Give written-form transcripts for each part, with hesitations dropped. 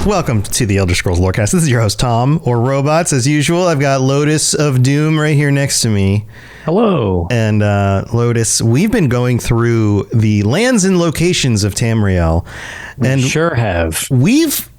Welcome to the Elder Scrolls Lorecast. This is your host, Tom, or Robots. As usual, I've got Lotus of Doom right here next to me. Hello. And Lotus, we've been going through the lands and locations of Tamriel. And we sure have. We've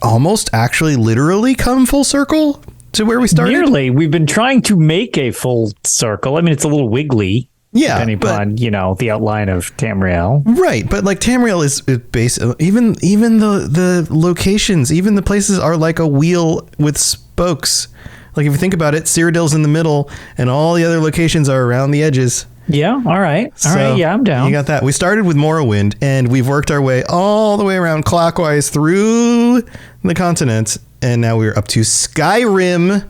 almost actually literally come full circle to where we started. Nearly. We've been trying to make a full circle. I mean, it's a little wiggly. Yeah, depending upon, the outline of Tamriel. Right, but like Tamriel is based, even the locations, even the places are like a wheel with spokes. Like if you think about it, Cyrodiil's in the middle and all the other locations are around the edges. Yeah, all right. All right, yeah, I'm down. You got that. We started with Morrowind and we've worked our way all the way around clockwise through the continent, and now we're up to Skyrim.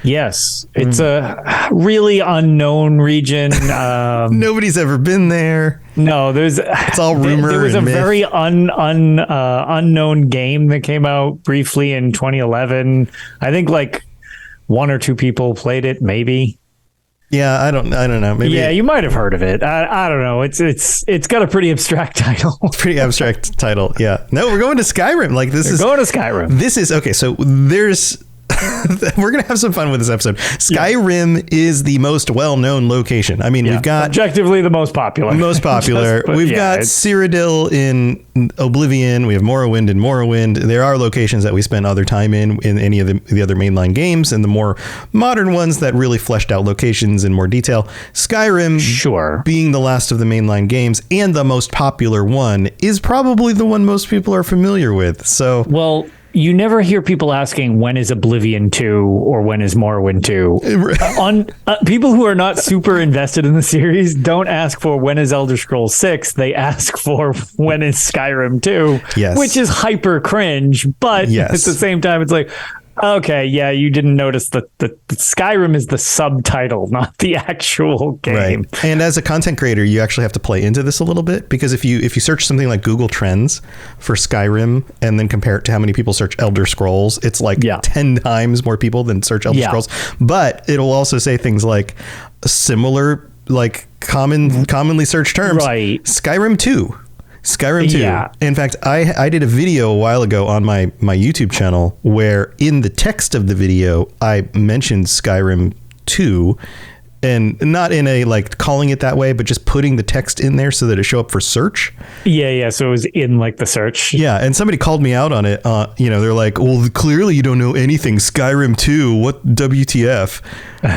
Yes, it's a really unknown region. Nobody's ever been there. No, it's all rumor. There was a myth. very unknown game that came out briefly in 2011. I think like one or two people played it, maybe. Yeah, I don't know. Maybe. Yeah, you might have heard of it. I don't know. It's got a pretty abstract title. Pretty abstract title. Yeah. No, we're going to Skyrim. Like We're going to Skyrim. This is okay. So there's. We're gonna have some fun with this episode. Skyrim is the most well-known location. I mean, we've got objectively the most popular. We've got Cyrodiil in Oblivion. We have Morrowind in Morrowind. There are locations that we spend other time in any of the other mainline games, and the more modern ones that really fleshed out locations in more detail. Skyrim, sure, being the last of the mainline games and the most popular one, is probably the one most people are familiar with. So, well, you never hear people asking when is Oblivion 2 or when is Morrowind 2. On people who are not super invested in the series don't ask for when is Elder Scrolls 6. They ask for when is Skyrim 2, yes, which is hyper cringe. But at the same time, it's like, okay, yeah, you didn't notice that the Skyrim is the subtitle, not the actual game. Right. And as a content creator, you actually have to play into this a little bit, because if you search something like Google Trends for Skyrim and then compare it to how many people search Elder Scrolls, it's like 10 times more people than search Elder Scrolls. But it'll also say things like similar, like commonly searched terms. Right. Skyrim 2. Skyrim 2. Yeah. In fact, I did a video a while ago on my YouTube channel where in the text of the video, I mentioned Skyrim 2, and not in a like calling it that way, but just putting the text in there so that it show up for search. Yeah. So it was in like the search. Yeah. And somebody called me out on it. They're like, well, clearly you don't know anything. Skyrim 2, what WTF?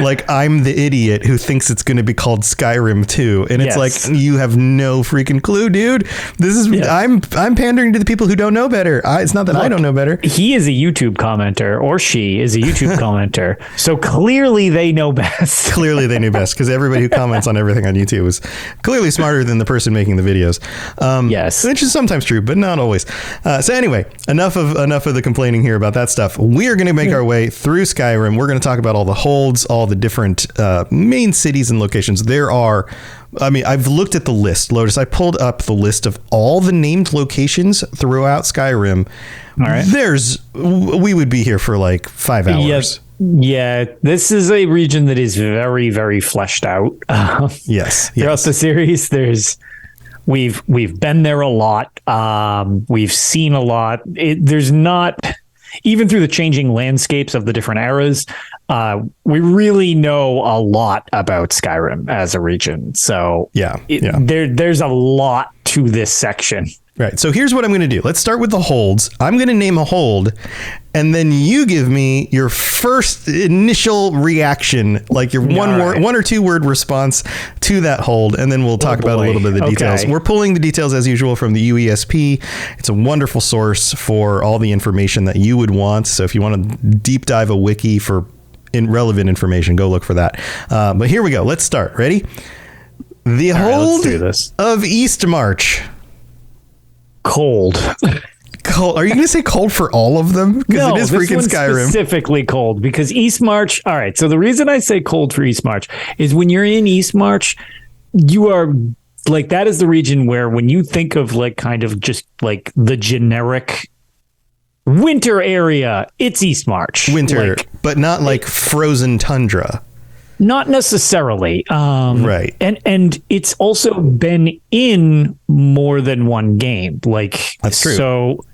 Like, I'm the idiot who thinks it's going to be called Skyrim 2. And it's like, you have no freaking clue, dude. This is, I'm pandering to the people who don't know better. It's not that I don't know better. He is a YouTube commenter, or she is a YouTube commenter. So clearly they know best. Clearly they knew best, because everybody who comments on everything on YouTube is clearly smarter than the person making the videos. Yes. Which is sometimes true, but not always. So anyway, enough of the complaining here about that stuff. We are going to make our way through Skyrim. We're going to talk about all the holds, all the different main cities and locations. There are, I've looked at the list, Lotus. I pulled up the list of all the named locations throughout Skyrim. All right. We would be here for like 5 hours. Yeah, this is a region that is very, very fleshed out. Yes. Throughout the series, we've been there a lot. We've seen a lot. There's not, even through the changing landscapes of the different eras, we really know a lot about Skyrim as a region. So there's a lot to this section. Right. So here's what I'm going to do. Let's start with the holds. I'm going to name a hold, and then you give me your first initial reaction, like your one or two word response to that hold, and then we'll talk about a little bit of the details. We're pulling the details as usual from the UESP. It's a wonderful source for all the information that you would want. So if you want to deep dive a wiki for relevant information, go look for that. But here we go. Let's start. Ready? The hold of Eastmarch. Cold. Are you going to say cold for all of them? Because no, it is freaking Skyrim. Specifically cold, because Eastmarch. All right. So the reason I say cold for Eastmarch is when you're in Eastmarch, you are like, that is the region where when you think of like kind of just like the generic winter area, it's Eastmarch. Winter, but not like frozen tundra. Not necessarily. Right. And it's also been in more than one game. Like, that's true. So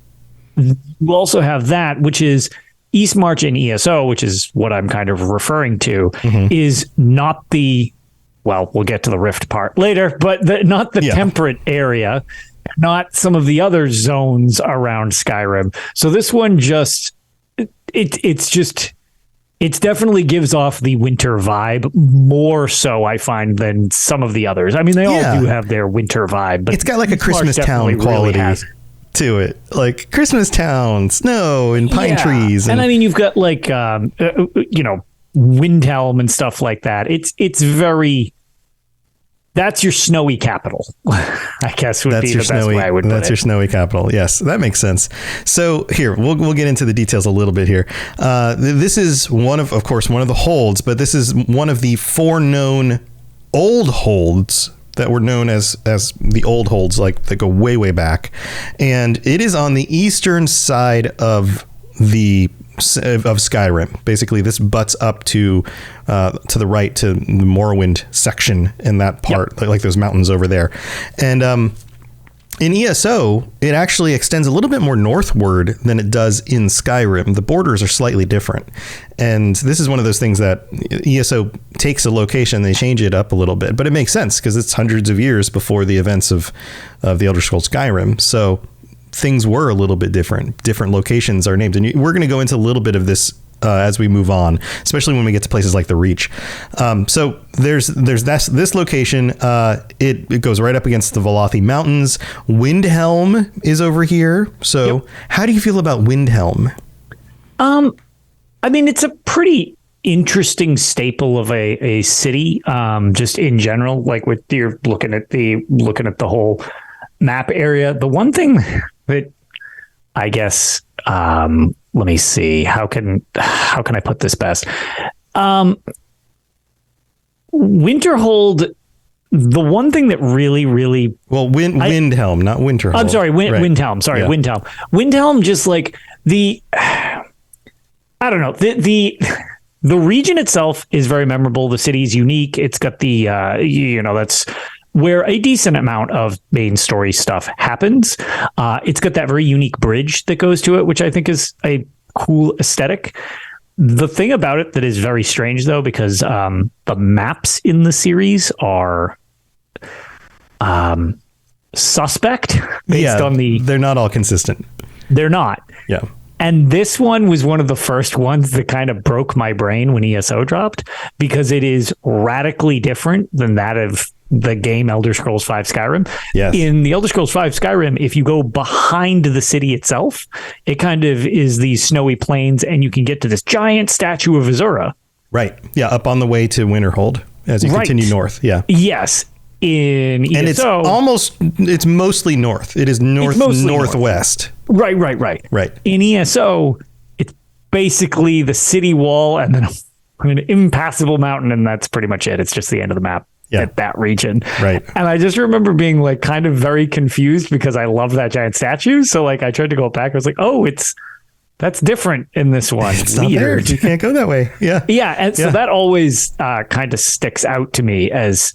You also have that, which is Eastmarch and ESO, which is what I'm kind of referring to, is not well, we'll get to the Rift part later, but not the temperate area, not some of the other zones around Skyrim. So this one it definitely gives off the winter vibe more so, I find, than some of the others. I mean, they all do have their winter vibe, but it's got like a Christmas town quality to it, like Christmas town, snow and pine trees. And I mean, you've got like, Windhelm and stuff like that. It's very... That's your snowy capital, I guess would be the best way I would put it. That's your snowy capital. Yes, that makes sense. So here, we'll get into the details a little bit here. This is one of course, one of the holds, but this is one of the 4 known old holds that were known as the old holds, like that go way, way back. And it is on the eastern side of Skyrim. Basically, this butts up to the right to the Morrowind section in that part, like those mountains over there. And in ESO, it actually extends a little bit more northward than it does in Skyrim. The borders are slightly different. And this is one of those things that ESO takes a location, they change it up a little bit, but it makes sense because it's hundreds of years before the events of the Elder Scrolls Skyrim. So things were a little bit different. Different locations are named. And we're going to go into a little bit of this as we move on, especially when we get to places like the Reach. So there's this location. It goes right up against the Velothi Mountains. Windhelm is over here. So how do you feel about Windhelm? I mean, it's a pretty interesting staple of a city, just in general. Like with you're looking at the whole map area. The one thing that I guess, let me see, how can I put this best? Winterhold, the one thing that really Windhelm, not Winterhold. I'm sorry, Windhelm. Sorry, yeah. Windhelm. Windhelm, just like I don't know, the region itself is very memorable. The city is unique. It's got the that's where a decent amount of main story stuff happens. It's got that very unique bridge that goes to it, which I think is a cool aesthetic. The thing about it that is very strange, though, because the maps in the series are suspect based on they're not all consistent. They're not. Yeah. And this one was one of the first ones that kind of broke my brain when ESO dropped, because it is radically different than that of the game Elder Scrolls V Skyrim. Yes. In the Elder Scrolls V Skyrim, if you go behind the city itself, it kind of is these snowy plains, and you can get to this giant statue of Azura. Right. Yeah, up on the way to Winterhold as you continue north. Yeah. Yes. In ESO, and it's mostly north. It is northwest. Right. In ESO, it's basically the city wall and then an impassable mountain, and that's pretty much it. It's just the end of the map. At that region. Right. And I just remember being like kind of very confused because I love that giant statue. So like I tried to go back. I was like, oh, that's different in this one. It's weird. Not there. You can't go that way. Yeah. Yeah. And so that always kind of sticks out to me as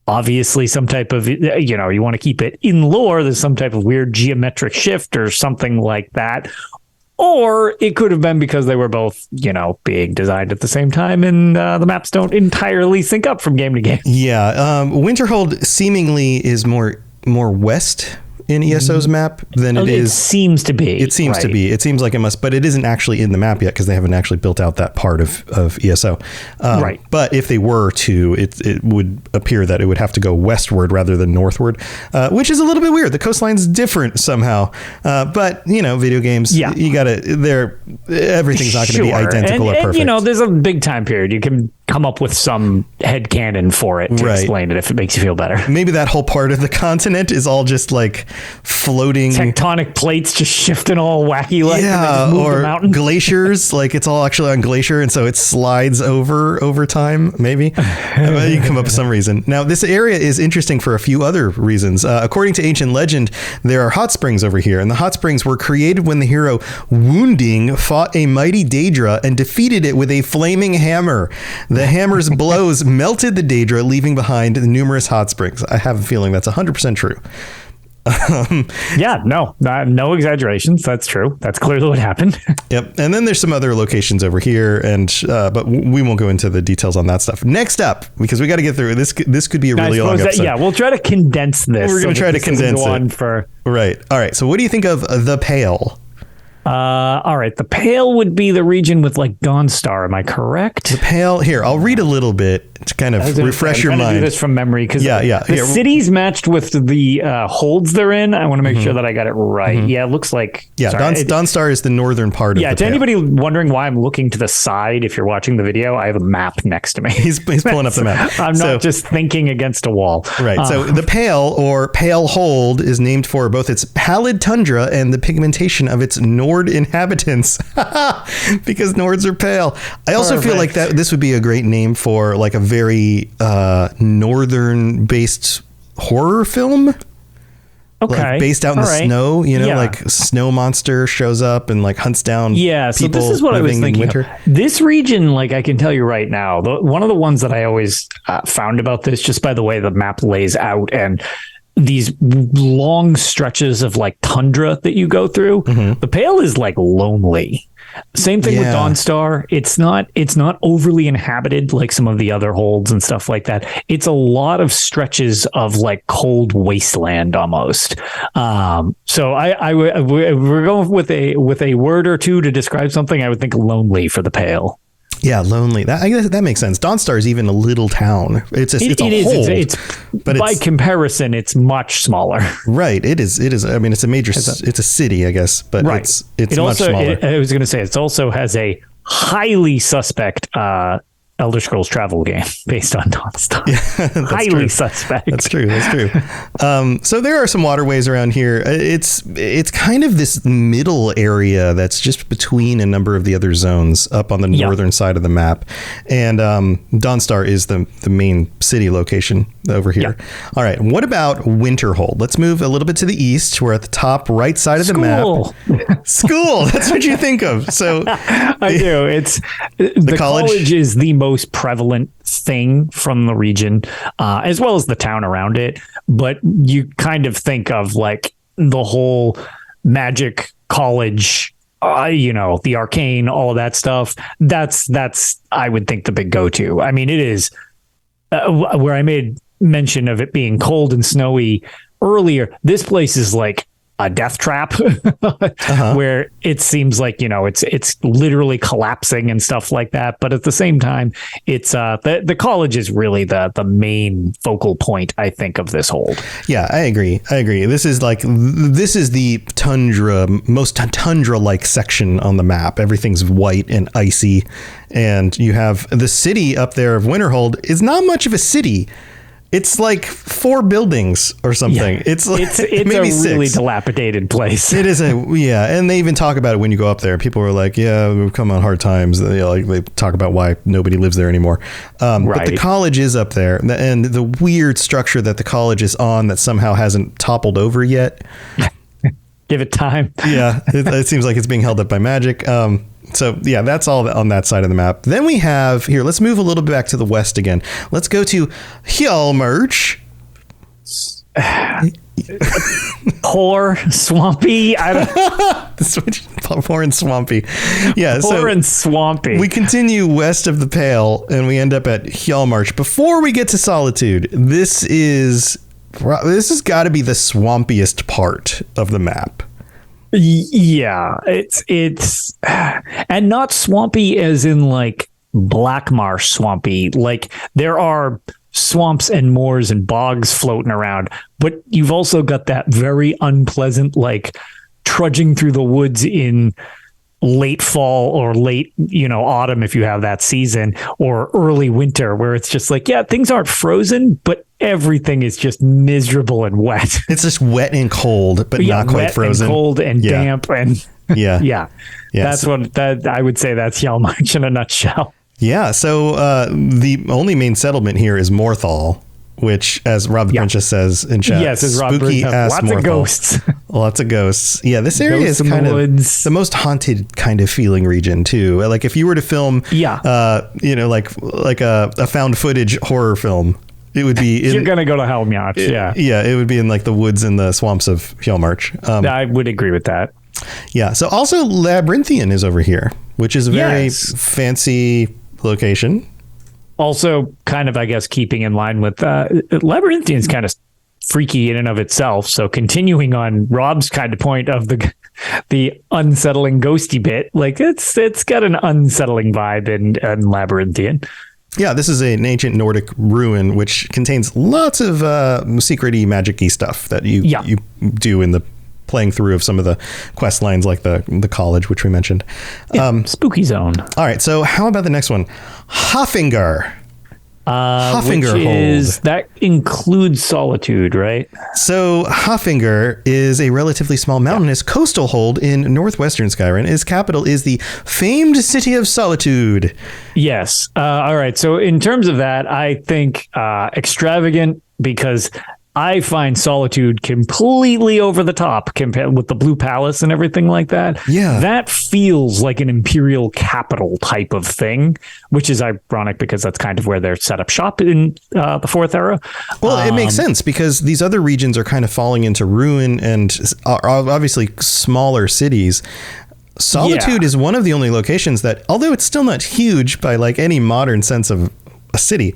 obviously some type of, you want to keep it in lore. There's some type of weird geometric shift or something like that. Or it could have been because they were both, being designed at the same time, and the maps don't entirely sync up from game to game. Yeah. Winterhold seemingly is more west in ESO's map than it is. It seems to be. It seems to be. It seems like it must, but it isn't actually in the map yet because they haven't actually built out that part of ESO. Right. But if they were to, it would appear that it would have to go westward rather than northward, which is a little bit weird. The coastline's different somehow. But, video games, you got to, everything's not going to be identical or perfect. And, there's a big time period. You can come up with some headcanon for it to explain it if it makes you feel better. Maybe that whole part of the continent is all just like floating tectonic plates just shifting all wacky like or glaciers, like it's all actually on glacier, and so it slides over time. Maybe you can come up with some reason. Now this area is interesting for a few other reasons. According to ancient legend, there are hot springs over here, and the hot springs were created when the hero Wounding fought a mighty Daedra and defeated it with a flaming hammer. The hammer's blows melted the Daedra, leaving behind numerous hot springs. I have a feeling that's 100% true. Yeah, no exaggerations. That's true. That's clearly what happened. Yep. And then there's some other locations over here, and but we won't go into the details on that stuff. Next up, because we got to get through this. This could be a really long episode. Yeah, we'll try to condense this. We're going to try to condense it. Right. All right. So what do you think of the Pale? All right. The Pale would be the region with like Dawnstar. Am I correct? The Pale. Here, I'll read a little bit to kind of refresh your mind. Do this from memory because the cities matched with the holds they're in. I want to make sure that I got it right. Mm-hmm. Yeah, it looks like. Yeah, Dawnstar is the northern part of the to Pale. Anybody wondering why I'm looking to the side, if you're watching the video, I have a map next to me. He's pulling up the map. I'm not just thinking against a wall. Right. So the Pale or Pale Hold is named for both its pallid tundra and the pigmentation of its Nord inhabitants. Because Nords are pale. I also feel like that this would be a great name for like a very northern based horror film. Okay. Like based out in the snow, like snow monster shows up and like hunts down so this is what I was thinking of. This region, like I can tell you right now, one of the ones that I always found about this, just by the way the map lays out and these long stretches of like tundra that you go through, the Pale is like lonely. Same thing with Dawnstar. It's not overly inhabited like some of the other holds and stuff like that. It's a lot of stretches of like cold wasteland almost. So we're going with a word or two to describe something. I would think lonely for the Pale. Yeah, lonely. I guess that makes sense. Dawnstar is even a little town. It's a hold. But by comparison, it's much smaller. Right. It is. I mean, it's a major. It's a city, I guess, but it's much smaller. I was going to say it also has a highly suspect Elder Scrolls travel game based on Dawnstar. Yeah, highly suspect. That's true. So there are some waterways around here. It's kind of this middle area that's just between a number of the other zones up on the northern side of the map. And Dawnstar is the main city location over here. Yeah. All right. What about Winterhold? Let's move a little bit to the east. We're at the top right side of the map. School. That's what you think of. So I do. It's the college is the most prevalent thing from the region, as well as the town around it. But you kind of think of like the whole magic college, the arcane, all of that stuff. That's I would think the big go-to. I mean, it is where I made mention of it being cold and snowy earlier. This place is like a death trap where it seems like, it's literally collapsing and stuff like that. But at the same time, it's the college is really the main focal point, I think, of this hold. Yeah, I agree. This is the tundra, most tundra-like section on the map. Everything's white and icy. And you have the city up there of Winterhold is not much of a city. It's like 4 buildings or something. Yeah. It's maybe a really dilapidated place. It is and they even talk about it when you go up there. People are like, "Yeah, we've come on hard times." They talk about why nobody lives there anymore. But the college is up there, and the weird structure that the college is on that somehow hasn't toppled over yet. Give it time. Yeah, it seems like it's being held up by magic. So yeah, that's all on that side of the map. Then we have here. Let's move a little bit back to the west again. Let's go to Hjalmarch. Poor swampy. I don't. Poor and swampy. Yeah, poor and swampy. We continue west of the Pale, and we end up at Hjalmarch. Before we get to Solitude, this has got to be the swampiest part of the map. Yeah, it's and not swampy as in like black marsh swampy. Like there are swamps and moors and bogs floating around, but you've also got that very unpleasant like trudging through the woods in late fall or late autumn if you have that season, or early winter where it's just like, yeah, things aren't frozen, but everything is just miserable and wet. It's just wet and cold, but not quite frozen. And cold and damp and yeah. That's what I would say. That's Hjalmarch in a nutshell. Yeah. So the only main settlement here is Morthal, which, as Rob the Princess says in chat, spooky ass lots Morthal. Of ghosts. Lots of ghosts. Yeah, this area ghosts is kind of woods. The most haunted kind of feeling region too. Like if you were to film, like a found footage horror film, It would be You're going to go to Helmjot. Yeah. Yeah, it would be in like the woods and the swamps of Hjalmarch. I would agree with that. Yeah. So also Labyrinthian is over here, which is a very fancy location. Also kind of, I guess, keeping in line with Labyrinthian's kind of freaky in and of itself. So continuing on Rob's kind of point of the unsettling ghosty bit, like it's got an unsettling vibe in Labyrinthian. Yeah, this is an ancient Nordic ruin which contains lots of secret-y, magic-y stuff that you do in the playing through of some of the quest lines, like the college, which we mentioned. Spooky zone. All right, so how about the next one? Hoffinger. Hoffinger Hold. That includes Solitude, right? So Hoffinger is a relatively small mountainous coastal hold in northwestern Skyrim. Its capital is the famed city of Solitude. Yes. All right. So in terms of that, I think extravagant, because I find Solitude completely over the top compared with the Blue Palace and everything like that. Yeah. That feels like an imperial capital type of thing, which is ironic because that's kind of where they're set up shop in the Fourth Era. Well, it makes sense because these other regions are kind of falling into ruin and are obviously smaller cities. Solitude is one of the only locations that, although it's still not huge by like any modern sense of a city,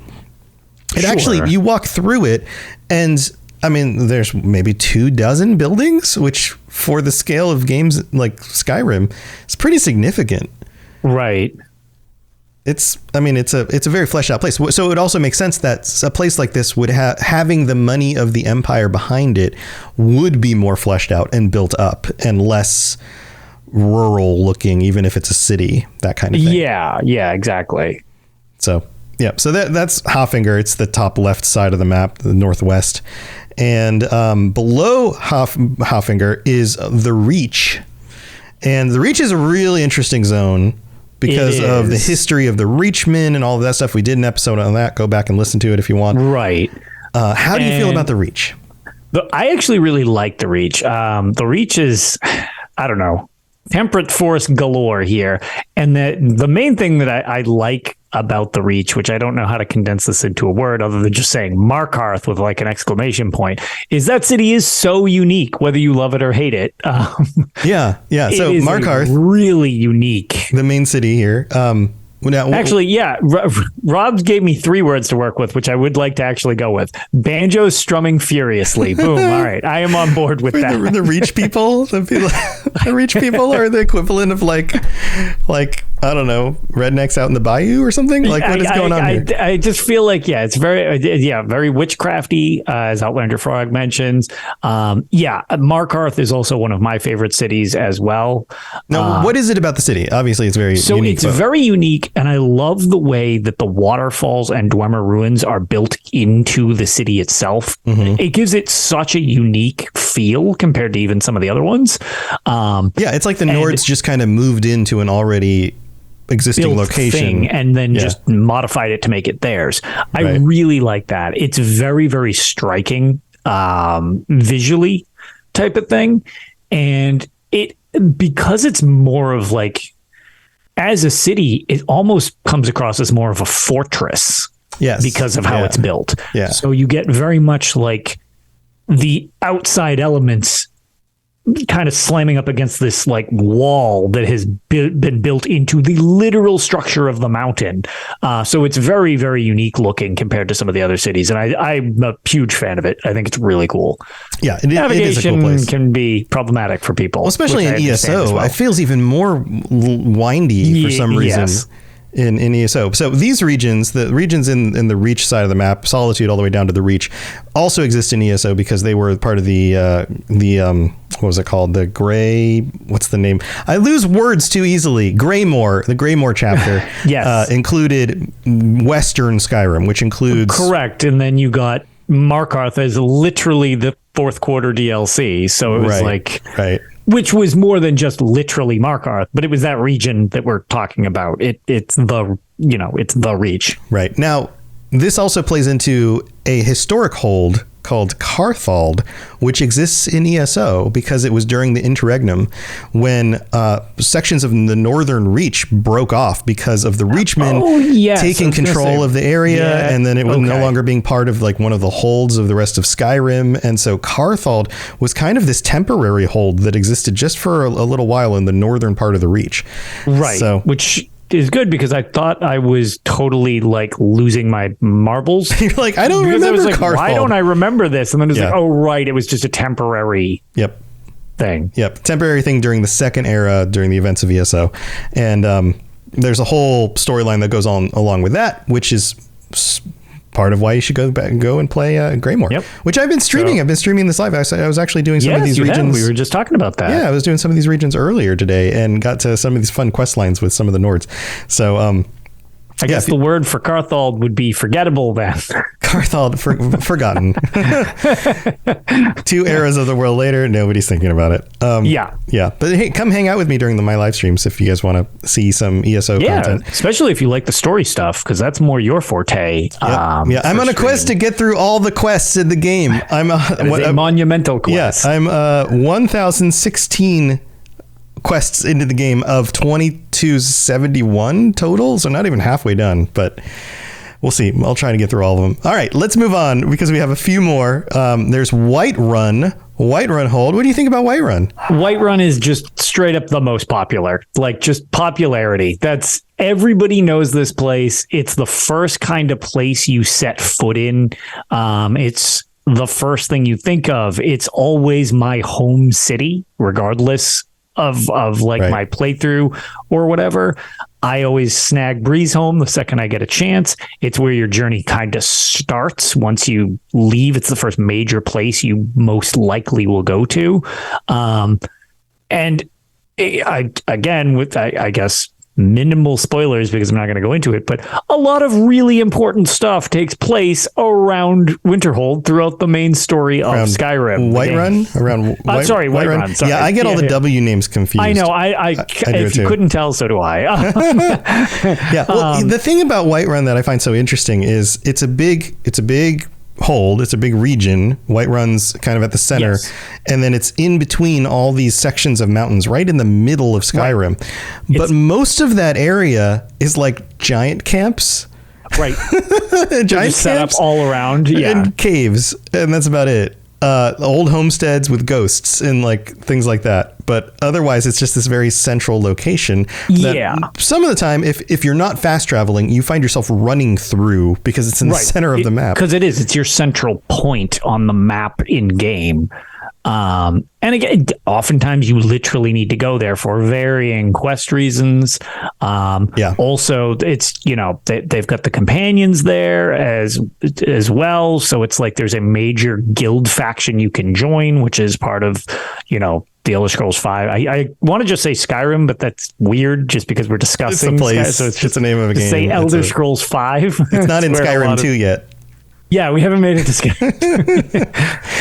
it actually, you walk through it and I mean, there's maybe 24 buildings, which for the scale of games like Skyrim is pretty significant. Right. It's a very fleshed out place. So it also makes sense that a place like this would having the money of the empire behind it would be more fleshed out and built up and less rural looking, even if it's a city, that kind of thing. Yeah, exactly. So that's Hoffinger. It's the top left side of the map, the northwest. And below Hoffinger is the Reach. And the Reach is a really interesting zone because of the history of the Reachmen and all of that stuff. We did an episode on that. Go back and listen to it if you want. Right. How do you feel about the Reach? I actually really like the Reach. The Reach is, I don't know, temperate forest galore here. And the main thing that I like about the Reach, which I don't know how to condense this into a word other than just saying Markarth with like an exclamation point, is that city is so unique, whether you love it or hate it. Yeah. So Markarth, really unique. The main city here. Actually, yeah. Rob gave me 3 words to work with, which I would like to actually go with. Banjo strumming furiously. Boom. All right. I am on board with that. The Reach people, the Reach people are the equivalent of like, I don't know, rednecks out in the bayou or something. Like what is going on here? I just feel like, it's very witchcrafty, as Outlander Frog mentions. Markarth is also one of my favorite cities as well. Now, what is it about the city? Obviously, it's very unique. It's very unique. And I love the way that the waterfalls and Dwemer ruins are built into the city itself. Mm-hmm. It gives it such a unique feel compared to even some of the other ones. It's like the Nords just kind of moved into an already existing location and then just modified it to make it theirs. I really like that. It's very, very striking visually type of thing. And because it's more of like, as a city, it almost comes across as more of a fortress. Yes. Because of how it's built. Yeah. So you get very much like the outside elements kind of slamming up against this like wall that has been built into the literal structure of the mountain. So it's very, very unique looking compared to some of the other cities. And I'm a huge fan of it. I think it's really cool. Yeah. Navigation it is a cool place. Can be problematic for people. Well, especially in ESO. It feels even more windy for some reason. Yes. In ESO. So these regions, the regions in the Reach side of the map, Solitude all the way down to the Reach, also exist in ESO because they were part of the what was it called? The Grey, what's the name? I lose words too easily. Greymoor, the Greymoor chapter included Western Skyrim, which includes... Correct. And then you got Markarth as literally the 4th quarter DLC. So it was Right. Which was more than just literally Markarth, but it was that region that we're talking about. It's the Reach. Right. Now, this also plays into a historic hold called Carthald, which exists in ESO because it was during the interregnum when sections of the Northern Reach broke off because of the Reachmen taking control of the area, and then it was no longer being part of like one of the holds of the rest of Skyrim. And so Carthald was kind of this temporary hold that existed just for a little while in the northern part of the Reach. Right. So, which is good because I thought I was totally like losing my marbles. You're like, I don't remember Carthald. Why don't I remember this? And then it's like, oh, right. It was just a temporary thing. Temporary thing during the second era, during the events of ESO. And there's a whole storyline that goes on along with that, which is part of why you should go and play Greymoor, which I've been streaming. I've been streaming this live. I was actually doing some of these regions. We were just talking about that. Yeah, I was doing some of these regions earlier today and got to some of these fun quest lines with some of the Nords. So, I guess the word for Carthald would be forgettable then. Carthald, forgotten. 2 eras of the world later, nobody's thinking about it. Yeah. But hey, come hang out with me during my live streams if you guys want to see some ESO content. Especially if you like the story stuff, because that's more your forte. I'm on a quest to get through all the quests in the game. I'm a monumental quest. Yes, I'm 1016 quests into the game of 2271 total, so not even halfway done, but we'll see. I'll try to get through all of them. All right, let's move on because we have a few more. There's Whiterun hold. What do you think about Whiterun? Whiterun is just straight up the most popular, like just popularity. That's everybody knows this place. It's the first kind of place you set foot in. It's the first thing you think of. It's always my home city, regardless of my playthrough or whatever. I always snag Breeze home the second I get a chance. It's where your journey kind of starts. Once you leave, it's the first major place you most likely will go to. And I guess minimal spoilers because I'm not going to go into it, but a lot of really important stuff takes place around Winterhold throughout the main story of Skyrim. Whiterun? Whiterun. Sorry. Yeah, I get all the W names confused. I know. If you couldn't tell, so do I. The thing about Whiterun that I find so interesting is it's a big hold. It's a big region. Whiterun's kind of at the center, and then it's in between all these sections of mountains, right in the middle of Skyrim. Right. But most of that area is like giant camps. Right. Giant set up all around. And caves, and that's about it. Old homesteads with ghosts and like things like that. But otherwise, it's just this very central location. Some of the time, if you're not fast traveling, you find yourself running through because it's in the center of the map. Because it's your central point on the map in game. And again, oftentimes you literally need to go there for varying quest reasons. Also, it's, they've got the companions there as well. So it's like there's a major guild faction you can join, which is part of, the Elder Scrolls 5. I want to just say Skyrim, but that's weird just because we're discussing. It's a place. So it's just the name of a game. Say Elder Scrolls 5. It's not in Skyrim 2 yet. Yeah, we haven't made it to Skyrim.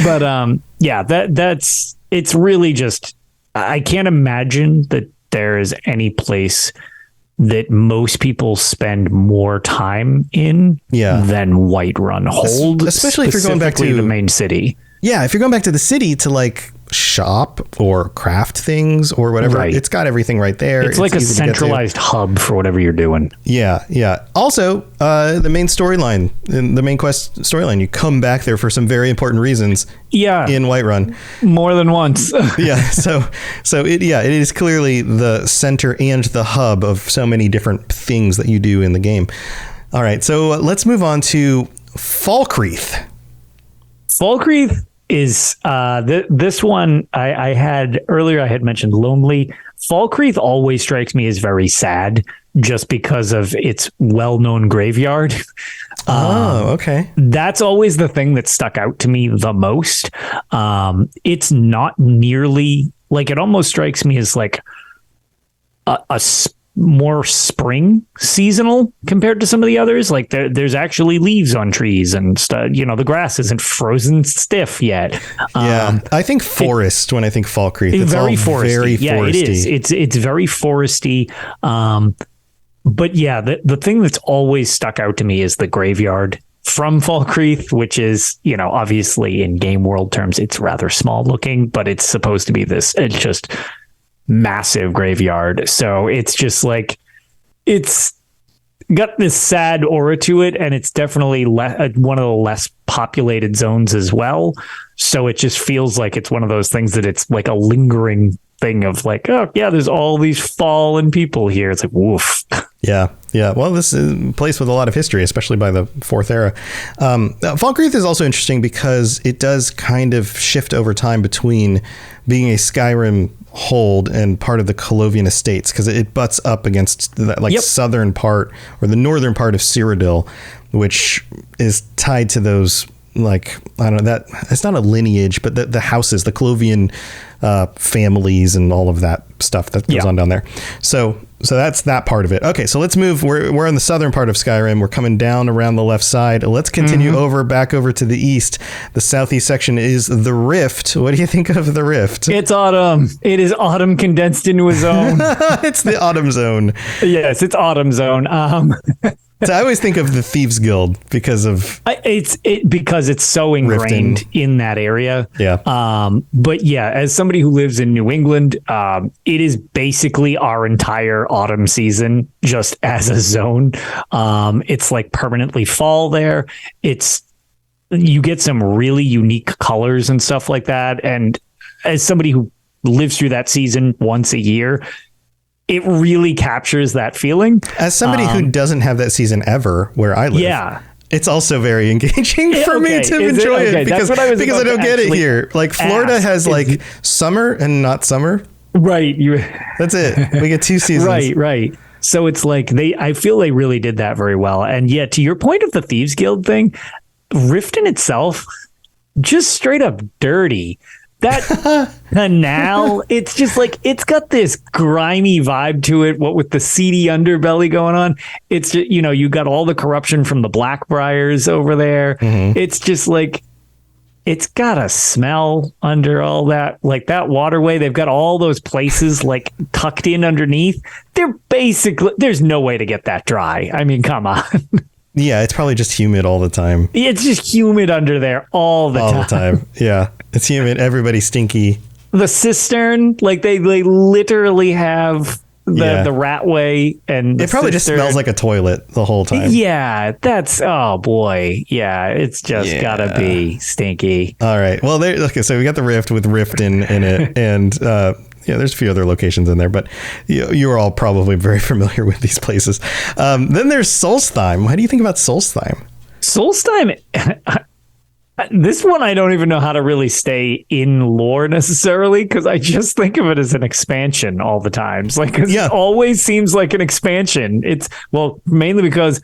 But it's really just, I can't imagine that there is any place that most people spend more time in than Whiterun Hold, especially if you're going back to the main city. Yeah, if you're going back to the city to like shop or craft things or whatever, it's got everything right there. It's like a centralized hub for whatever you're doing. Yeah. Also, the main storyline, in the main quest storyline, you come back there for some very important reasons. Yeah, in Whiterun, more than once. So it is clearly the center and the hub of so many different things that you do in the game. All right, so let's move on to Falkreath. Falkreath is this one I had earlier. I had mentioned Lonely. Falkreath always strikes me as very sad just because of its well-known graveyard. Okay. That's always the thing that stuck out to me the most. It's not nearly like, it almost strikes me as like a more spring seasonal compared to some of the others. Like there's actually leaves on trees and stuff. The grass isn't frozen stiff yet. I think forest when I think Falkreath. It's very all foresty. Very foresty. It is. It's very foresty. But the thing that's always stuck out to me is the graveyard. from Falkreath, which is, obviously in game world terms, it's rather small looking, but it's supposed to be it's just massive graveyard. So it's just like, it's got this sad aura to it, and it's definitely one of the less populated zones as well. So it just feels like it's one of those things that it's like a lingering thing of like, oh yeah, there's all these fallen people here. It's like, woof. Yeah. Well, this is a place with a lot of history, especially by the Fourth Era. Falkreath is also interesting because it does kind of shift over time between being a Skyrim hold and part of the Colovian Estates, because it butts up against the southern part or the northern part of Cyrodiil, which is tied to those, like, I don't know, that it's not a lineage, but the houses, the Colovian families and all of that stuff that goes on down there. So that's that part of it. Okay, so let's move. We're in the southern part of Skyrim. We're coming down around the left side. Let's continue back over to the east. The southeast section is the Rift. What do you think of the Rift? It's autumn. It is autumn condensed into a zone. It's the autumn zone. Yes, it's autumn zone. So I always think of the Thieves Guild because of because it's so ingrained in that area. Yeah. But yeah, as somebody who lives in New England, it is basically our entire autumn season just as a zone. It's like permanently fall there. You get some really unique colors and stuff like that. And as somebody who lives through that season once a year, it really captures that feeling. As somebody who doesn't have that season ever where I live, it's also very engaging for me to enjoy it because I don't get it here. Like Florida has like summer and not summer. Right. That's it. We get 2 seasons. Right. So it's like I feel they really did that very well. And yet, to your point of the Thieves Guild thing, Rift in itself, just straight up dirty. That canal, it's just like, it's got this grimy vibe to it, what with the seedy underbelly going on. It's just, you got all the corruption from the Blackbriars over there. Mm-hmm. It's just like, it's got a smell under all that, like that waterway. They've got all those places like tucked in underneath. There's no way to get that dry. I mean, come on. Yeah, it's probably just humid all the time. It's just humid under there all the time. Yeah, it's humid. Everybody's stinky. The cistern, like they literally have the ratway, and it probably just smells like a toilet the whole time. Yeah, oh boy. Yeah, it's just gotta be stinky. All right. Well, so we got the Rift with Riften in it, and there's a few other locations in there, but you're all probably very familiar with these places. Then there's Solstheim. How do you think about Solstheim? Solstheim, this one I don't even know how to really stay in lore necessarily, because I just think of it as an expansion all the times. Like, it always seems like an expansion. Mainly because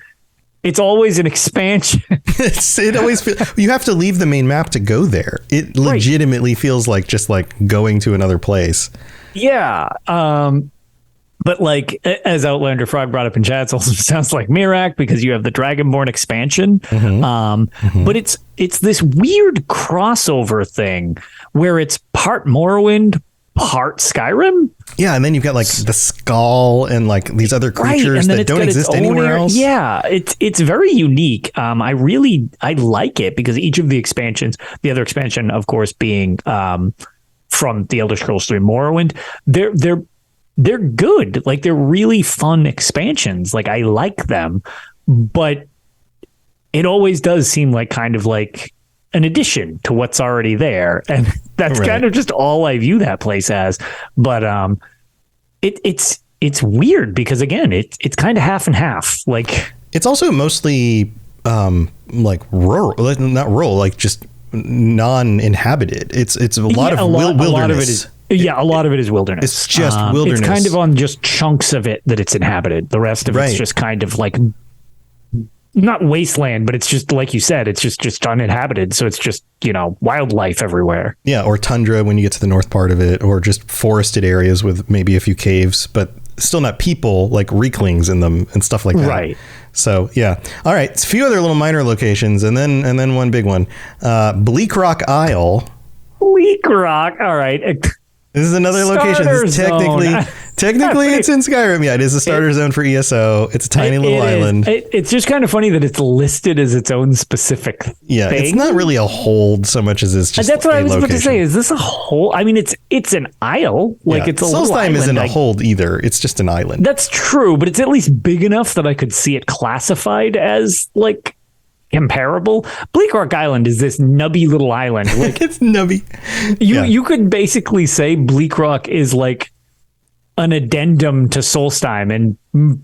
it's always an expansion. It always feels, you have to leave the main map to go there. It legitimately feels like just like going to another place. Yeah. But like, as Outlander Frog brought up in chat, it also sounds like Mirac because you have the Dragonborn expansion. Mm-hmm. But it's this weird crossover thing where it's part Morrowind, part Skyrim. Yeah, and then you've got like the Skull and like these other creatures that don't exist anywhere else. Yeah, it's very unique. I like it because each of the expansions, the other expansion, of course, being from the Elder Scrolls 3 Morrowind, they're good. Like, they're really fun expansions. Like, I like them, but it always does seem like kind of like an addition to what's already there, and that's kind of just all I view that place as. But it's weird because again, it's kind of half and half. Like, it's also mostly like rural, not rural, like just non-inhabited. It's a lot of wilderness. A lot of it is. Yeah, a lot of it is wilderness. It's just wilderness. It's kind of on just chunks of it that it's inhabited. The rest of it's just kind of like, not wasteland, but it's just like you said, it's just uninhabited. So it's just, wildlife everywhere. Yeah, or tundra when you get to the north part of it, or just forested areas with maybe a few caves, but still not people, like Reeklings in them and stuff like that. Right. So yeah. All right. It's a few other little minor locations, and then one big one. Bleak Rock Isle. Bleak Rock. All right. This is another location. This is technically it's in Skyrim. Yeah, it is a starter zone for ESO. It's a tiny little island. It's just kind of funny that it's listed as its own specific thing. It's not really a hold so much as it's just that's what I was location. about to say. Is this a hold? I mean, it's an isle. Like it's a little island. Solstheim isn't a hold either. It's just an island. That's true, but it's at least big enough that I could see it classified as like comparable. Bleak Rock Island is this nubby little island. Like it's nubby. You could basically say Bleak Rock is like an addendum to Solstheim, and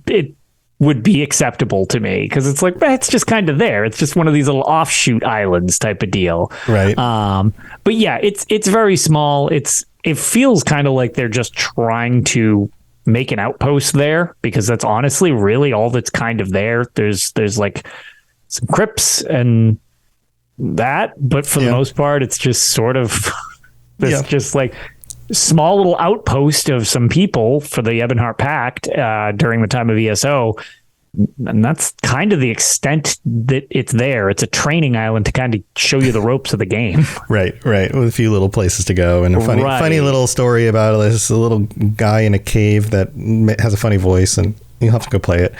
it would be acceptable to me because it's like it's just kind of there. It's just one of these little offshoot islands type of deal. Right. But yeah, it's very small. It feels kind of like they're just trying to make an outpost there because that's honestly really all that's kind of there. There's like some crypts and that, but for the most part, it's just sort of this just like small little outpost of some people for the Ebonheart Pact during the time of ESO. And that's kind of the extent that it's there. It's a training island to kind of show you the ropes of the game. Right. With a few little places to go and a funny little story about this little guy in a cave that has a funny voice, and you'll have to go play it.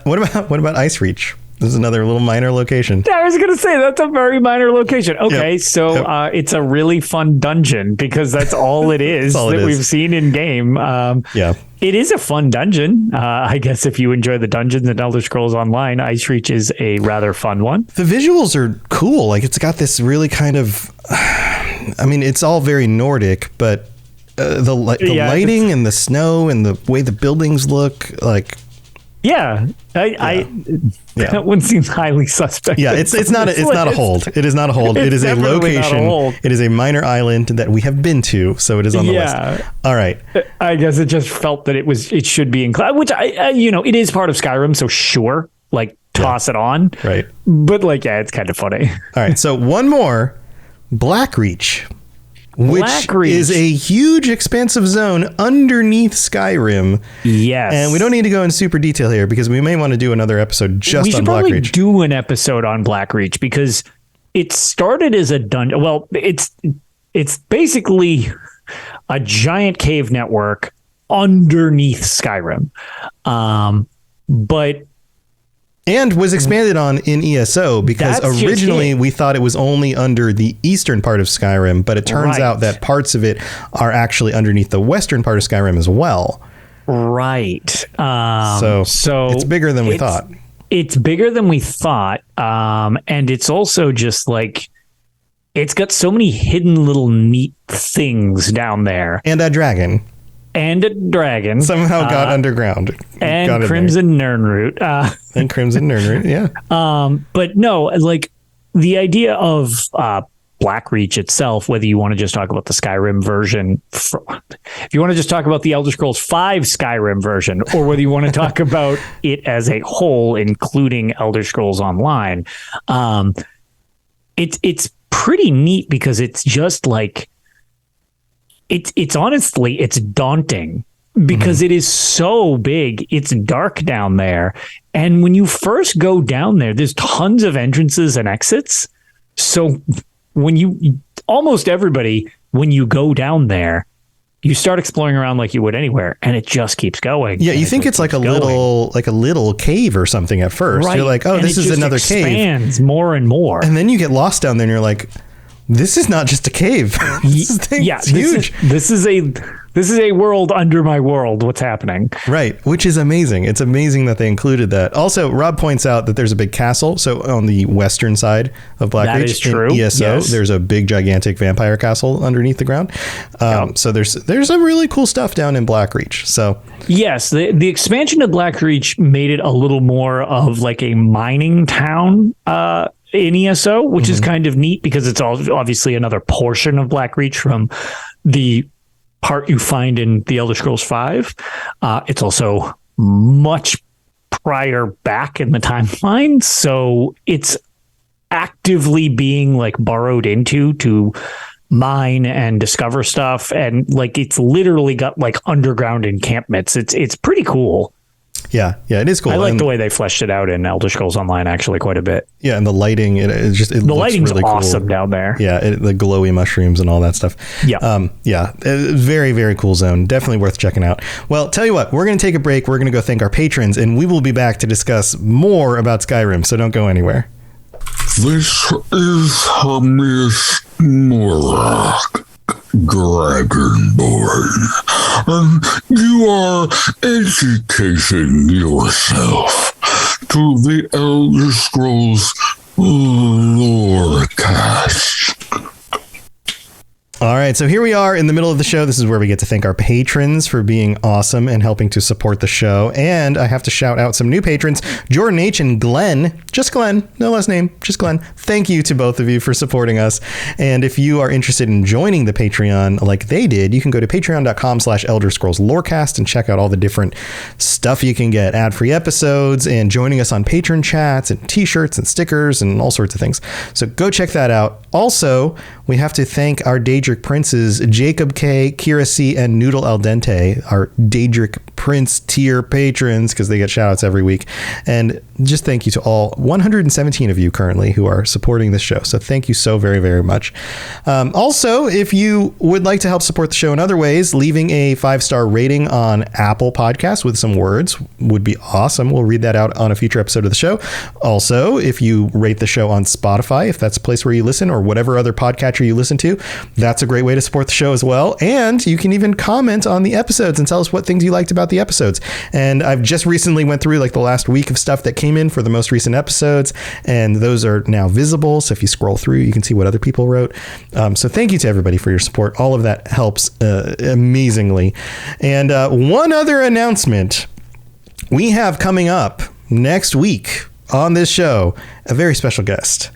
What about Ice Reach? This is another little minor location. I was going to say, that's a very minor location. Okay, it's a really fun dungeon because that's all it is we've seen in game. It is a fun dungeon. I guess if you enjoy the dungeons in Elder Scrolls Online, Ice Reach is a rather fun one. The visuals are cool. Like it's got this really kind of, I mean, it's all very Nordic, but the lighting and the snow and the way the buildings look like. That one seems highly suspect. Yeah, it's not a hold. It is not a hold. It is a location. It is a minor island that we have been to, so it is on the list. All right. I guess it just felt that it should be included, which it is part of Skyrim, so sure, like toss it on. Right. But it's kind of funny. All right. So one more, Blackreach. Which is a huge expansive zone underneath Skyrim. Yes. And we don't need to go in super detail here because we may want to do another episode just on Blackreach. We should probably do an episode on Blackreach because it started as a dungeon. Well, it's basically a giant cave network underneath Skyrim. And was expanded on in ESO because originally we thought it was only under the eastern part of Skyrim, but it turns out that parts of it are actually underneath the western part of Skyrim as well. Right. So it's bigger than we thought. It's bigger than we thought. And it's also just like, it's got so many hidden little neat things down there. And a dragon. Somehow got underground. And Crimson Nirnroot. Yeah. But no, like the idea of Blackreach itself, whether you want to just talk about the Skyrim version, if you want to just talk about the Elder Scrolls 5 Skyrim version, or whether you want to talk about it as a whole, including Elder Scrolls Online, it's pretty neat because it's just like, it's honestly, it's daunting because it is so big. It's dark down there. And when you first go down there, there's tons of entrances and exits. So almost everybody, when you go down there, you start exploring around like you would anywhere, and it just keeps going. Yeah, you think it's like a little cave or something at first. Right. You're like, oh, this is another cave. It expands more and more. And then you get lost down there and you're like, this is not just a cave. This is huge. This is a world under my world. What's happening? Right, which is amazing. It's amazing that they included that. Also, Rob points out that there's a big castle. So on the western side of Blackreach, in ESO, there's a big, gigantic vampire castle underneath the ground. So there's some really cool stuff down in Blackreach. So yes, the expansion of Blackreach made it a little more of like a mining town. In ESO, which is kind of neat because it's obviously another portion of Blackreach from the part you find in the Elder Scrolls 5. It's also much prior back in the timeline, so it's actively being like burrowed into to mine and discover stuff, and like it's literally got like underground encampments. It's pretty cool. Yeah, it is cool. I like the way they fleshed it out in Elder Scrolls Online actually quite a bit. Yeah, and the lighting, it looks lighting's really awesome cool. down there. Yeah, the glowy mushrooms and all that stuff. Yeah. Very, very cool zone. Definitely worth checking out. Well, tell you what, we're going to take a break. We're going to go thank our patrons, and we will be back to discuss more about Skyrim, so don't go anywhere. This is Miss Mora, Dragonborn, and you are educating yourself to the Elder Scrolls Lorecast. All right, so here we are in the middle of the show. This is where we get to thank our patrons for being awesome and helping to support the show. And I have to shout out some new patrons, Jordan H. and Glenn. Just Glenn, no last name, just Glenn. Thank you to both of you for supporting us. And if you are interested in joining the Patreon like they did, you can go to patreon.com/Elder Scrolls Lorecast and check out all the different stuff you can get. Ad-free episodes and joining us on patron chats and t-shirts and stickers and all sorts of things. So go check that out. Also, we have to thank our Daedric Princes, Jacob K, Kira C, and Noodle Al Dente, our Daedric Prince tier patrons, because they get shout outs every week. And just thank you to all 117 of you currently who are supporting this show. So thank you so very, very much. Also, if you would like to help support the show in other ways, leaving a 5-star rating on Apple Podcasts with some words would be awesome. We'll read that out on a future episode of the show. Also, if you rate the show on Spotify, if that's a place where you listen, or whatever other podcatcher you listen to, that's a great way to support the show as well. And you can even comment on the episodes and tell us what things you liked about the episodes. And I've just recently went through like the last week of stuff that came in for the most recent episodes, and those are now visible. So if you scroll through, you can see what other people wrote. So thank you to everybody for your support. All of that helps amazingly. And one other announcement we have coming up next week on this show, a very special guest.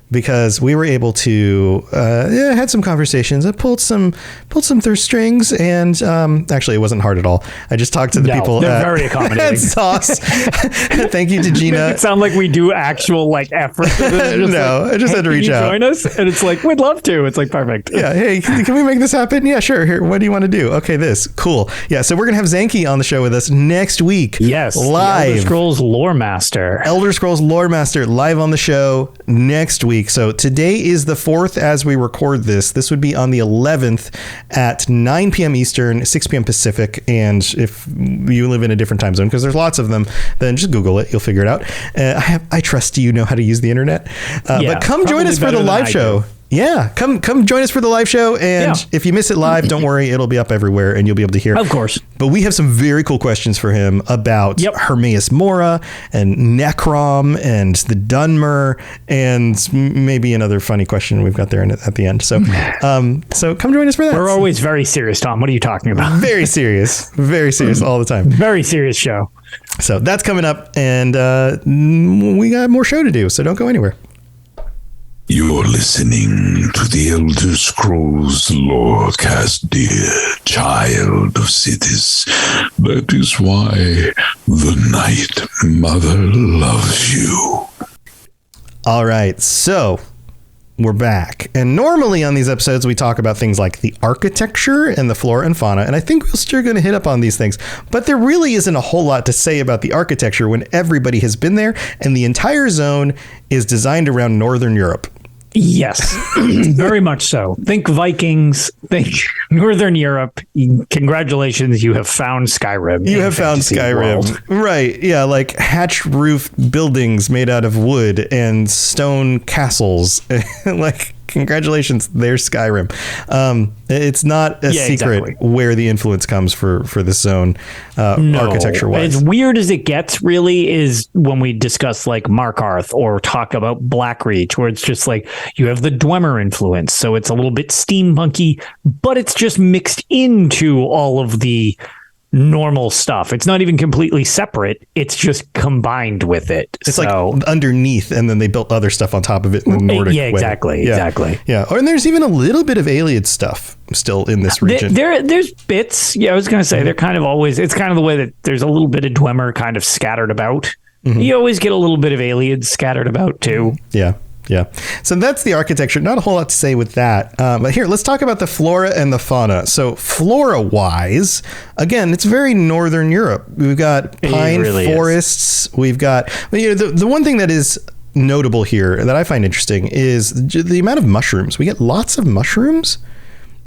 Because we were able to had some conversations. I pulled some through strings, and actually it wasn't hard at all. I just talked to the people. They're very accommodating. At Sauce. Thank you to Gina. Make it sound like we do actual like effort. No, I just had to reach out. Join us, and it's like we'd love to. It's like perfect. Yeah. Hey, can we make this happen? Yeah, sure. Here, what do you want to do? Okay, this cool. Yeah. So we're gonna have Zanky on the show with us next week. Yes, live. Elder Scrolls Lore Master. Elder Scrolls Lore Master live on the show next week. So today is the 4th as we record this. This would be on the 11th at 9 p.m. Eastern, 6 p.m. Pacific. And if you live in a different time zone, because there's lots of them, then just Google it. You'll figure it out. I trust you know how to use the internet. But come join us for the live show. Yeah, come join us for the live show. And if you miss it live, don't worry. It'll be up everywhere and you'll be able to hear it. Of course. But we have some very cool questions for him about Hermaeus Mora and Necrom and the Dunmer and maybe another funny question we've got there at the end. So so come join us for that. We're always very serious, Tom. What are you talking about? Very serious all the time. Very serious show. So that's coming up, and we got more show to do. So don't go anywhere. You're listening to the Elder Scrolls Lorecast, dear child of cities. That is why the Night Mother loves you. All right, so we're back. And normally on these episodes, we talk about things like the architecture and the flora and fauna. And I think we're still going to hit up on these things. But there really isn't a whole lot to say about the architecture when everybody has been there and the entire zone is designed around Northern Europe. Yes, very much so. Think Vikings, think Northern Europe. Congratulations, you have found Skyrim. You have found Skyrim. World. Right. Yeah, like hatch roof buildings made out of wood and stone castles. Like, congratulations, there's Skyrim. It's not a secret where the influence comes for this zone, architecture-wise. As weird as it gets, really, is when we discuss like Markarth or talk about Blackreach, where it's just like you have the Dwemer influence, so it's a little bit steampunky, but it's just mixed into all of the normal stuff. It's not even completely separate. It's just combined with it. It's like underneath, and then they built other stuff on top of it in the Nordic way. Exactly. Yeah. And there's even a little bit of Ayleid stuff still in this region. There's bits. Yeah, I was going to say they're kind of always. It's kind of the way that there's a little bit of Dwemer kind of scattered about. Mm-hmm. You always get a little bit of Ayleid scattered about too. Yeah. Yeah. So that's the architecture. Not a whole lot to say with that. But here, let's talk about the flora and the fauna. So flora-wise, again, it's very northern Europe. We've got pine forests. We've got the one thing that is notable here that I find interesting is the amount of mushrooms. We get lots of mushrooms.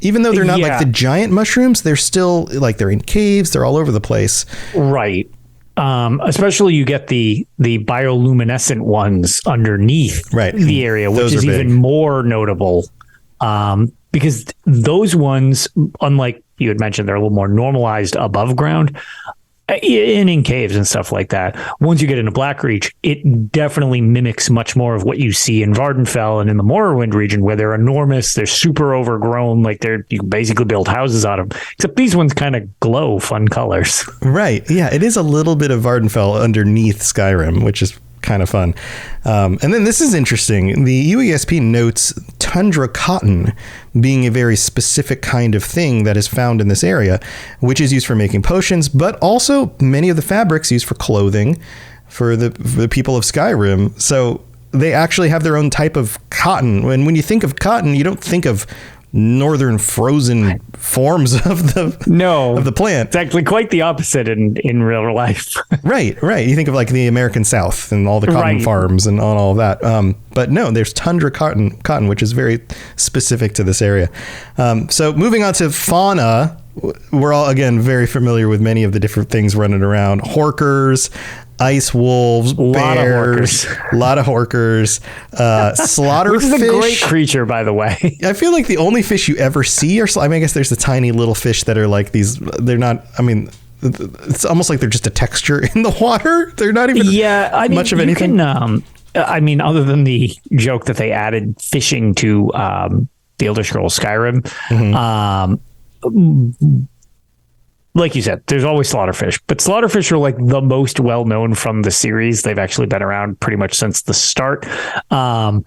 Even though they're not like the giant mushrooms, they're still like they're in caves. They're all over the place. Right. Especially you get the bioluminescent ones underneath the area, which is even more notable because those ones, unlike you had mentioned, they're a little more normalized above ground. In caves and stuff like that. Once you get into Blackreach, it definitely mimics much more of what you see in Vardenfell and in the Morrowind region, where they're enormous, they're super overgrown, like you can basically build houses out of them. Except these ones kind of glow fun colors. Right. Yeah, it is a little bit of Vardenfell underneath Skyrim, which is kind of fun. And then this is interesting. The UESP notes tundra cotton being a very specific kind of thing that is found in this area, which is used for making potions, but also many of the fabrics used for clothing for the people of Skyrim. So they actually have their own type of cotton. When you think of cotton, you don't think of northern frozen forms of the plant. It's actually quite the opposite in real life. Right. You think of like the American South and all the cotton farms and all of that. But no, there's tundra cotton, which is very specific to this area. So moving on to fauna, we're all, again, very familiar with many of the different things running around. Horkers, ice wolves, bears, a lot of horkers, slaughterfish. Which is a great creature, by the way. I feel like the only fish you ever see are, I mean, I guess there's the tiny little fish that are like these, they're not, I mean, it's almost like they're just a texture in the water. They're not even much of anything. I mean, other than the joke that they added fishing to the Elder Scrolls Skyrim, like you said, there's always slaughterfish, but slaughterfish are like the most well-known from the series. They've actually been around pretty much since the start. And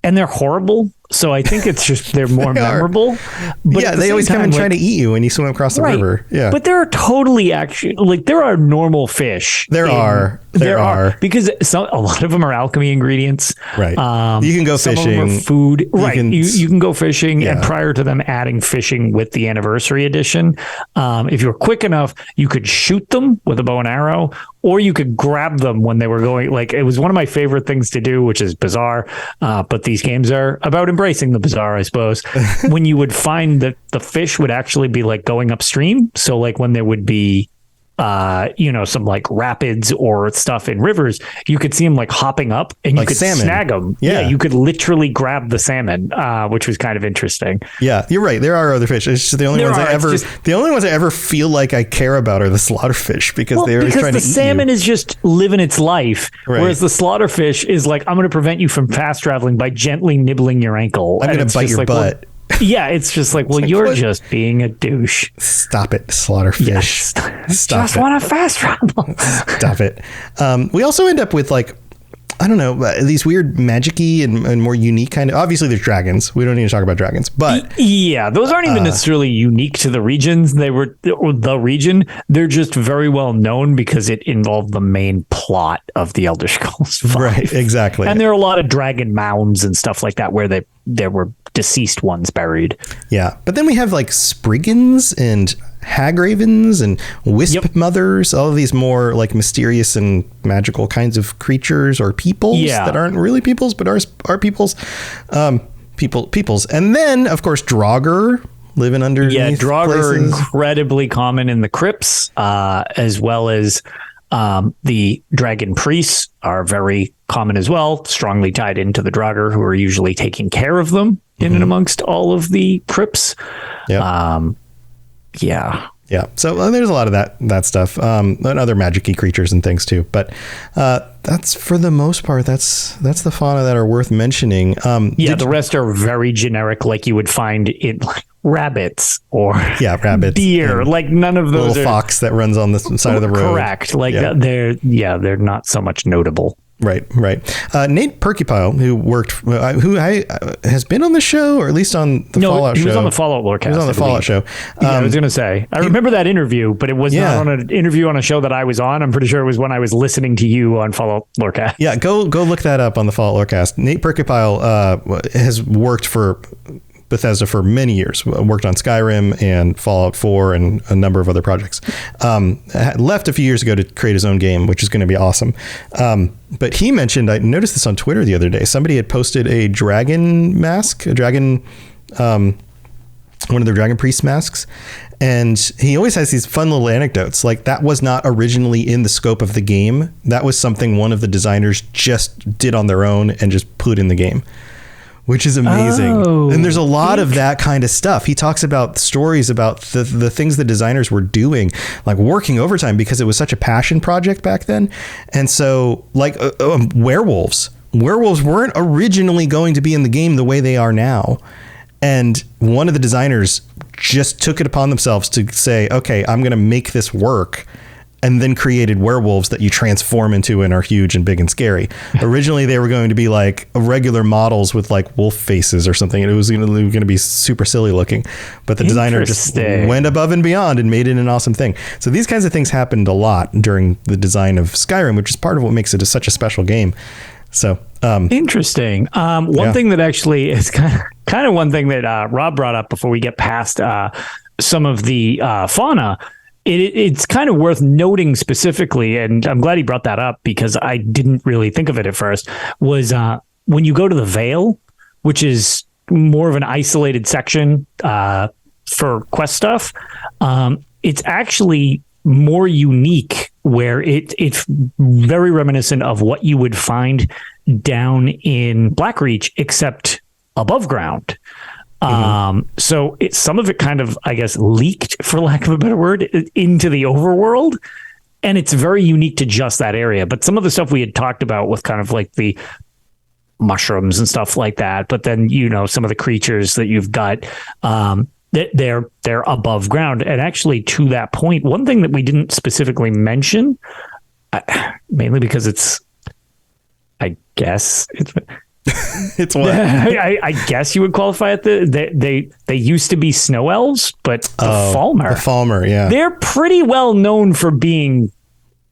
they're horrible. So I think it's just, they're more memorable. But yeah, they always come and try to eat you when you swim across the river. Yeah. But there are totally actually, like, there are normal fish. There are. Because a lot of them are alchemy ingredients. Right. You can go fishing. Some of them are food. You can go fishing. Yeah. And prior to them adding fishing with the anniversary edition, if you were quick enough, you could shoot them with a bow and arrow, or you could grab them when they were going. Like, it was one of my favorite things to do, which is bizarre. But these games are about embracing the bizarre, I suppose. When you would find that the fish would actually be like going upstream. So like when there would be some like rapids or stuff in rivers, you could see them like hopping up and you could salmon. Snag them. Yeah, you could literally grab the salmon, which was kind of interesting. Yeah, you're right. There are other fish. It's just the only ones I ever feel like I care about are the slaughterfish because they're trying to eat you. Because the salmon is just living its life, whereas the slaughterfish is like, I'm going to prevent you from fast traveling by gently nibbling your ankle. I'm going to bite your butt. Yeah, it's just like, well, you're just being a douche. Stop it, slaughterfish. Yes. Stop just want to fast travel. Stop it. We also end up with like, I don't know, these weird magic-y and more unique kind of, obviously there's dragons. We don't need to talk about dragons, but. Yeah, those aren't even necessarily unique to the regions. The region. They're just very well known because it involved the main plot of the Elder Scrolls V. Right, exactly. And there are a lot of dragon mounds and stuff like that where there were deceased ones buried. Yeah, but then we have like Spriggans and Hagravens and Wisp Mothers, all of these more like mysterious and magical kinds of creatures or peoples that aren't really peoples but are peoples. Peoples. And then of course Draugr living underneath. Yeah, Draugr places. are incredibly common in the crypts, as well as the dragon priests are very common as well, strongly tied into the Draugr, who are usually taking care of them in and amongst all of the crypts. Yeah. So there's a lot of that stuff, and other magic-y creatures and things too. But that's for the most part, that's the fauna that are worth mentioning. The rest are very generic, like you would find in like rabbits or rabbits, deer. Like none of those little fox that runs on the side of the road. Correct. Like they're not so much notable. Right. Nate Perkypile, who has been on the show, or at least on the Fallout show. He was on the Fallout Lorecast. He was on the Fallout show. I was going to say, I remember that interview, but it was not on an interview on a show that I was on. I'm pretty sure it was when I was listening to you on Fallout Lorecast. Yeah, go look that up on the Fallout Lorecast. Nate Perkypile has worked for Bethesda for many years, worked on Skyrim and Fallout 4 and a number of other projects. Left a few years ago to create his own game, which is going to be awesome. But he mentioned, I noticed this on Twitter the other day, somebody had posted a dragon mask, one of their dragon priest masks. And he always has these fun little anecdotes. Like, that was not originally in the scope of the game. That was something one of the designers just did on their own and just put in the game, which is amazing. And there's a lot of that kind of stuff. He talks about stories about the things the designers were doing, like working overtime because it was such a passion project back then. And so, like, werewolves weren't originally going to be in the game the way they are now. And one of the designers just took it upon themselves to say, okay, I'm going to make this work. And then created werewolves that you transform into and are huge and big and scary. Originally, they were going to be like regular models with like wolf faces or something. And it was going to be super silly looking. But the designer just went above and beyond and made it an awesome thing. So these kinds of things happened a lot during the design of Skyrim, which is part of what makes it such a special game. So interesting. One thing that actually is kind of one thing that Rob brought up before we get past some of the fauna. It's kind of worth noting specifically, and I'm glad he brought that up because I didn't really think of it at first, was when you go to the Vale, which is more of an isolated section for quest stuff, it's actually more unique where it's very reminiscent of what you would find down in Blackreach, except above ground. So some of it kind of, I guess, leaked, for lack of a better word, into the overworld. And it's very unique to just that area. But some of the stuff we had talked about with kind of like the mushrooms and stuff like that. But then, some of the creatures that you've got, they're above ground. And actually, to that point, one thing that we didn't specifically mention, mainly because it's, I guess it's what I guess you would qualify it. They used to be snow elves, but the Falmer, yeah, they're pretty well known for being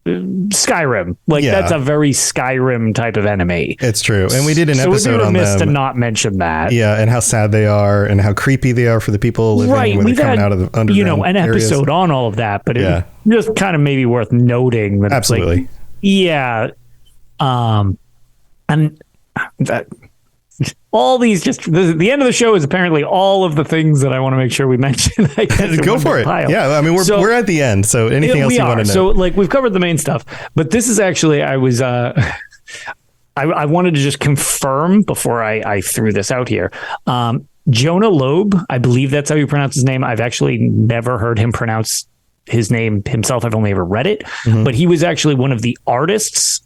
Skyrim. That's a very Skyrim type of enemy. It's true, and we did an episode on them. To not mention that, yeah, and how sad they are, and how creepy they are for the people living when they're coming out of the underground an areas. Episode on all of that, but it just kind of maybe worth noting that absolutely, and that all these the end of the show is apparently all of the things that I want to make sure we mention. Go for it. Pile. Yeah, I mean we're at the end, so anything else you want to know? So we've covered the main stuff, but this is actually I wanted to just confirm before I threw this out here. Jonah Loeb, I believe that's how you pronounce his name. I've actually never heard him pronounce his name himself. I've only ever read it, but he was actually one of the artists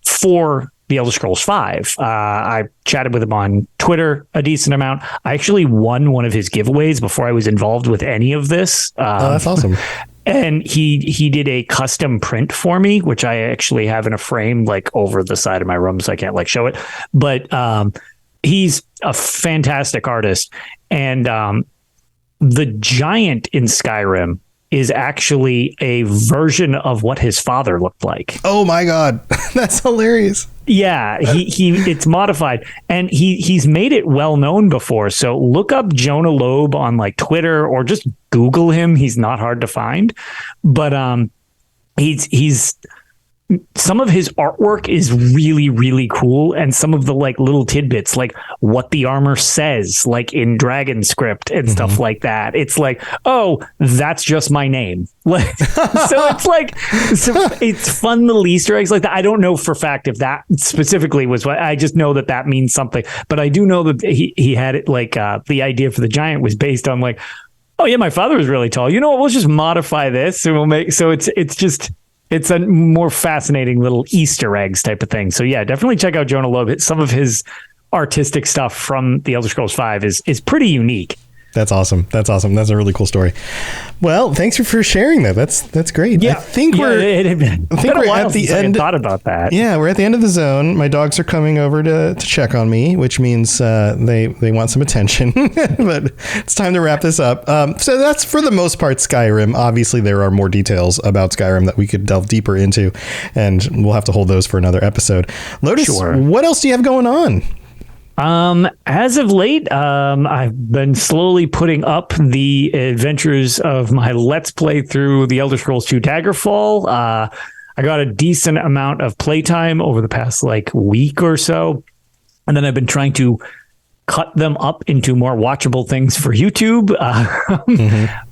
for The Elder Scrolls 5. I chatted with him on Twitter a decent amount. I actually won one of his giveaways before I was involved with any of this. That's awesome. And he did a custom print for me, which I actually have in a frame over the side of my room, so I can't show it. But he's a fantastic artist. And the giant in Skyrim is actually a version of what his father looked like. Oh my God. That's hilarious. Yeah, it's modified, and he's made it well known before. So look up Jonah Loeb on Twitter or just Google him. He's not hard to find, but he's some of his artwork is really, really cool. And some of the little tidbits, what the armor says, in dragon script and stuff like that. It's oh, that's just my name. So it's fun little Easter eggs like that. I don't know for a fact if that specifically was what, I just know that means something, but I do know that he had it the idea for the giant was based on oh yeah, my father was really tall. You know what? We'll just modify this and we'll make, so it's a more fascinating little Easter eggs type of thing. So yeah, definitely check out Jonah Loeb. Some of his artistic stuff from The Elder Scrolls 5 is pretty unique. That's awesome. That's awesome. That's a really cool story. Well, thanks for sharing that. That's great. Yeah, I think we're at the end. I thought about that. Yeah, we're at the end of the zone. My dogs are coming over to check on me, which means they want some attention. But it's time to wrap this up. So that's for the most part Skyrim. Obviously, there are more details about Skyrim that we could delve deeper into, and we'll have to hold those for another episode. Lotus, what else do you have going on? As of late, I've been slowly putting up the adventures of my Let's Play through the Elder Scrolls 2 Daggerfall. I got a decent amount of playtime over the past week or so. And then I've been trying to cut them up into more watchable things for YouTube.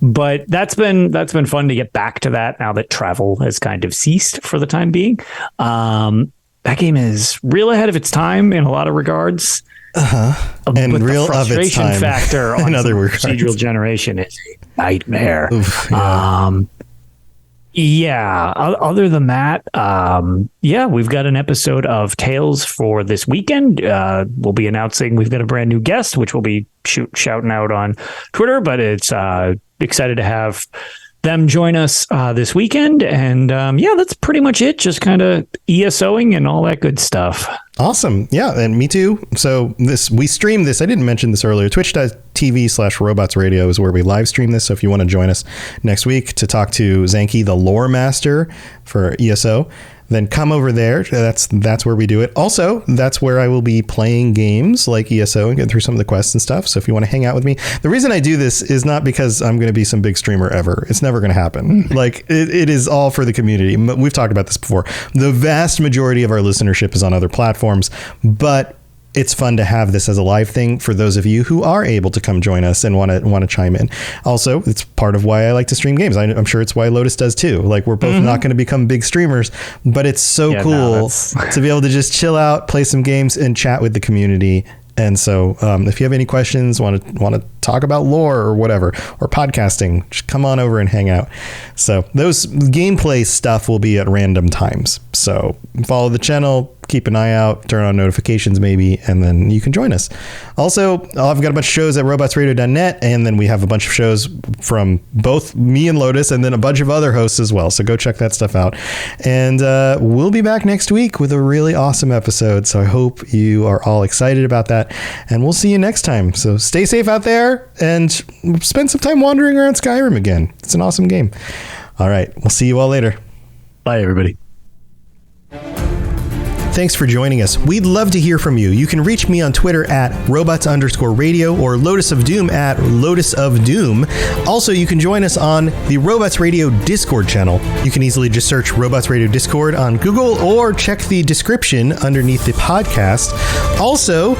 But that's been fun to get back to that now that travel has kind of ceased for the time being. That game is real ahead of its time in a lot of regards. And real of its time factor on procedural generation is a nightmare. Oof, yeah. Other than that, we've got an episode of Tales for this weekend. We'll be announcing we've got a brand new guest, which we'll be shouting out on Twitter, but it's excited to have them join us this weekend. And that's pretty much it. Just kind of ESOing and all that good stuff. Awesome. Yeah. And me too. So we stream this. I didn't mention this earlier. Twitch.tv/robotsradio is where we live stream this. So if you want to join us next week to talk to Zanky, the lore master for ESO, then come over there. That's where we do it. Also, that's where I will be playing games like ESO and getting through some of the quests and stuff. So if you want to hang out with me, the reason I do this is not because I'm going to be some big streamer ever. It's never going to happen. It is all for the community. We've talked about this before. The vast majority of our listenership is on other platforms, but it's fun to have this as a live thing for those of you who are able to come join us and want to chime in. Also, it's part of why I like to stream games. I'm sure it's why Lotus does too. We're both not going to become big streamers, but it's so cool to be able to just chill out, play some games, and chat with the community. And so if you have any questions, want to talk about lore or whatever, or podcasting, just come on over and hang out. So those gameplay stuff will be at random times. So follow the channel, keep an eye out, turn on notifications maybe, and then you can join us. Also, I've got a bunch of shows at robotsradio.net, and then we have a bunch of shows from both me and Lotus, and then a bunch of other hosts as well. So go check that stuff out. And we'll be back next week with a really awesome episode. So I hope you are all excited about that, and we'll see you next time. So stay safe out there and spend some time wandering around Skyrim again. It's an awesome game. All right. We'll see you all later. Bye, everybody. Thanks for joining us. We'd love to hear from you. You can reach me on Twitter at robots_radio or Lotus of Doom at Lotus of Doom. Also, you can join us on the Robots Radio Discord channel. You can easily just search Robots Radio Discord on Google or check the description underneath the podcast. Also,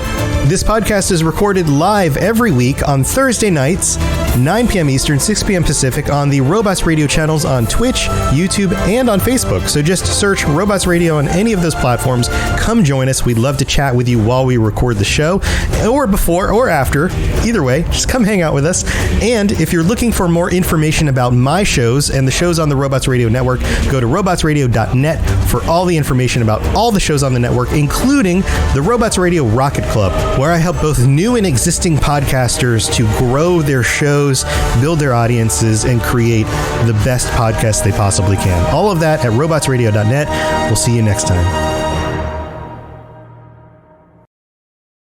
this podcast is recorded live every week on Thursday nights, 9 p.m. Eastern, 6 p.m. Pacific on the Robots Radio channels on Twitch, YouTube, and on Facebook. So just search Robots Radio on any of those platforms. Come join us. We'd love to chat with you while we record the show, or before or after. Either way, just come hang out with us. And if you're looking for more information about my shows and the shows on the Robots Radio Network, go to robotsradio.net for all the information about all the shows on the network, including the Robots Radio Rocket Club, where I help both new and existing podcasters to grow their shows, build their audiences, and create the best podcasts they possibly can. All of that at robotsradio.net. We'll see you next time.